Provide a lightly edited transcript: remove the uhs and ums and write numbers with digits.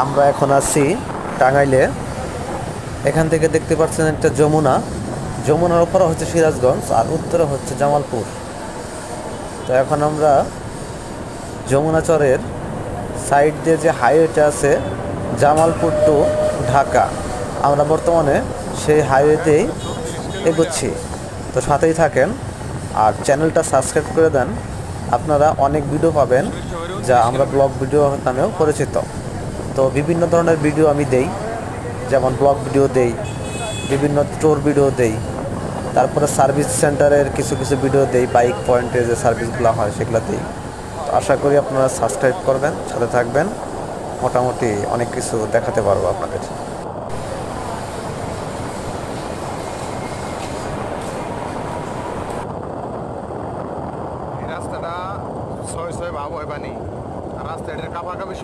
আমরা এখন আছি টাঙ্গাইলে। এখান থেকে দেখতে পাচ্ছেন একটা যমুনার ওপরে হচ্ছে সিরাজগঞ্জ আর উত্তরে হচ্ছে জামালপুর। তো এখন আমরা যমুনা চরের সাইড দিয়ে যে হাইওয়েটা আছে জামালপুর টু ঢাকা, আমরা বর্তমানে সেই হাইওয়েতেই এগোচ্ছি। তো সাথেই থাকেন আর চ্যানেলটা সাবস্ক্রাইব করে দেন। আপনারা অনেক ভিডিও পাবেন যা আমরা ব্লগ ভিডিও নামেও পরিচিত। তো বিভিন্ন ধরনের ভিডিও আমি দেই, যেমন ব্লগ ভিডিও দেই, বিভিন্ন ট্যুর ভিডিও দেই, তারপরে সার্ভিস সেন্টারের কিছু কিছু ভিডিও দেই, বাইক পয়েন্টে যে সার্ভিসগুলো হয় সেগুলো দিই। তো আশা করি আপনারা সাবস্ক্রাইব করবেন, সাথে থাকবেন, মোটামুটি অনেক কিছু দেখাতে পারবো আপনাদের।